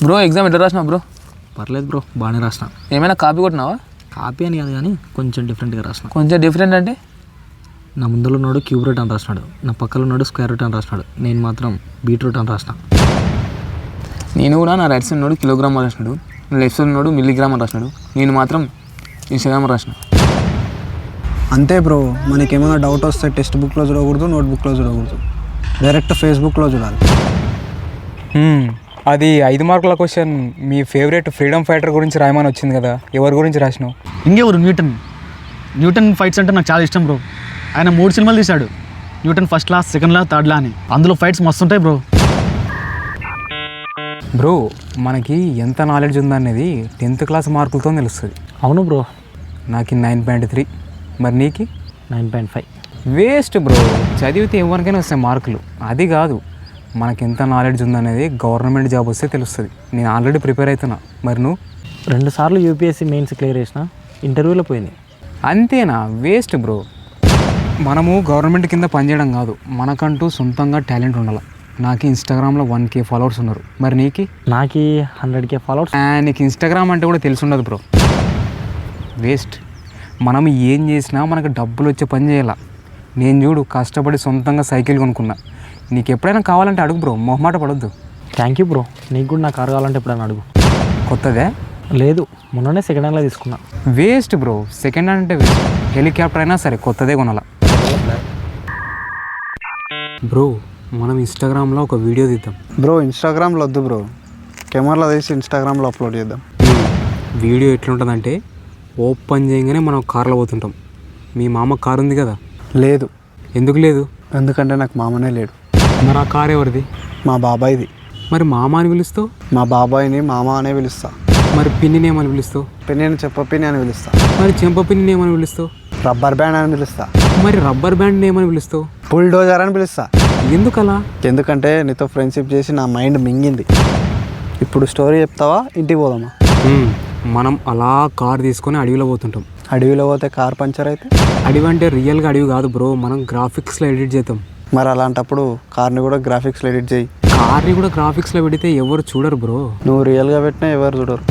Bro exam ఎట్లా రాసినావు bro? పర్లేదు bro, బాగానే రాసిన. ఏమైనా కాపీ కొట్టినావా? కాపీ అని కాదు కానీ కొంచెం డిఫరెంట్గా రాసిన. కొంచెం డిఫరెంట్ అంటే? నా ముందులో ఉన్నాడు క్యూబ్ రూట్ అని రాసినాడు, నా పక్కలో ఉన్నాడు స్క్వేర్ రూట్ అని రాసినాడు, నేను మాత్రం బీట్రూట్ అని రాసిన. నేను కూడా నా రైట్ సైడ్ ఉన్నాడు కిలోగ్రామ్ అని రాసినాడు, నా లెఫ్ట్ సైడ్ ఉన్నాడు మిల్లీగ్రామ్ అని రాసినాడు, నేను మాత్రం ఇన్స్టాగ్రామ్ అని రాసిన. అంతే బ్రో, మనకేమైనా డౌట్ వస్తే టెక్స్ట్ బుక్లో చూడకూడదు, నోట్బుక్లో చూడకూడదు, డైరెక్ట్ ఫేస్బుక్లో చూడాలి. అది 5 మార్కుల క్వశ్చన్. మీ ఫేవరెట్ ఫ్రీడమ్ ఫైటర్ గురించి రాయమని వచ్చింది కదా, ఎవరి గురించి రాసినావు? ఇంకెవరు? న్యూటన్ ఫైట్స్ అంటే నాకు చాలా ఇష్టం బ్రో. ఆయన 3 సినిమాలు తీశాడు, న్యూటన్ ఫస్ట్ లా, సెకండ్ లా, థర్డ్ లా అని. అందులో ఫైట్స్ మస్తు ఉంటాయి బ్రో. బ్రో మనకి ఎంత నాలెడ్జ్ ఉందనేది 10th క్లాస్ మార్కులతో తెలుస్తుంది. అవును బ్రో, నాకు 9.3, మరి నీకు 9.5. వేస్ట్ బ్రో, చదివితే ఎవరికైనా వస్తాయి మార్కులు. అది కాదు, మనకి ఎంత నాలెడ్జ్ ఉందనేది గవర్నమెంట్ జాబ్ వస్తే తెలుస్తుంది. నేను ఆల్రెడీ ప్రిపేర్ అవుతున్నా, మరి నువ్వు? 2 సార్లు యూపీఎస్సీ మెయిన్స్ క్లియర్ చేసిన, ఇంటర్వ్యూలో పోయింది. అంతేనా? Waste bro. మనము గవర్నమెంట్ కింద పనిచేయడం కాదు, మనకంటూ సొంతంగా టాలెంట్ ఉండాలి. నాకు ఇన్స్టాగ్రామ్లో 1K ఫాలోవర్స్ ఉన్నారు, మరి నీకు? నాకు 100K ఫాలోవర్స్. నీకు ఇన్స్టాగ్రామ్ అంటే కూడా తెలిసి ఉండదు బ్రో. వేస్ట్. మనం ఏం చేసినా మనకు డబ్బులు వచ్చే పని చేయాల. నేను చూడు కష్టపడి సొంతంగా సైకిల్ కొనుక్కున్నా. నీకు ఎప్పుడైనా కావాలంటే అడుగు బ్రో, మొహమాట పడొద్దు. థ్యాంక్ యూ బ్రో, నీకు కూడా నా కారు కావాలంటే ఎప్పుడైనా అడుగు. కొత్తదే? లేదు, మొన్ననే సెకండ్ హ్యాండ్లో తీసుకున్నా. వేస్ట్ బ్రో, సెకండ్ హ్యాండ్ అంటే వేస్ట్. హెలికాప్టర్ అయినా సరే కొత్తదే కొనాల. బ్రో మనం ఇన్స్టాగ్రామ్లో ఒక వీడియో తీద్దాం. బ్రో ఇన్స్టాగ్రామ్లో వద్దు బ్రో, కెమెరాలో తీసి ఇన్స్టాగ్రామ్లో అప్లోడ్ చేద్దాం. వీడియో ఎట్లుంటుందంటే ఓపెన్ చేయగానే మనం కార్లో పోతుంటాం. మీ మామ కారు ఉంది కదా? లేదు. ఎందుకు లేదు? ఎందుకంటే నాకు మామనే లేడు. మరి ఆ కారు ఎవరిది? మా బాబాయ్ది. మరి మామ అని పిలుస్తావు? మా బాబాయ్ని మామ అనే పిలుస్తా. మరి పిన్నిని ఏమని పిలుస్తావు? పిన్నిని చెప్ప పిన్ని అని పిలుస్తా. మరి చెంప పిన్నిని ఏమని పిలుస్తావు? రబ్బర్ బ్యాండ్ అని పిలుస్తా. మరి రబ్బర్ బ్యాండ్ని ఏమని పిలుస్తావు? బుల్డోజర్ అని పిలుస్తా. ఎందుకలా? ఎందుకంటే నీతో ఫ్రెండ్షిప్ చేసి నా మైండ్ మింగింది. ఇప్పుడు స్టోరీ చెప్తావా, ఇంటికి పోదామా? మనం అలా కార్ తీసుకొని అడవిలో పోతుంటాం. అడవిలో పోతే కార్ పంచర్ అయితే? అడవి అంటే రియల్గా అడవి కాదు బ్రో, మనం గ్రాఫిక్స్లో ఎడిట్ చేద్దాం. మరి అలాంటప్పుడు కార్ని కూడా గ్రాఫిక్స్లో ఎడిట్ చేయి. కార్ని కూడా గ్రాఫిక్స్లో పెడితే ఎవరు చూడరు బ్రో. నువ్వు రియల్గా పెట్టినా ఎవరు చూడరు.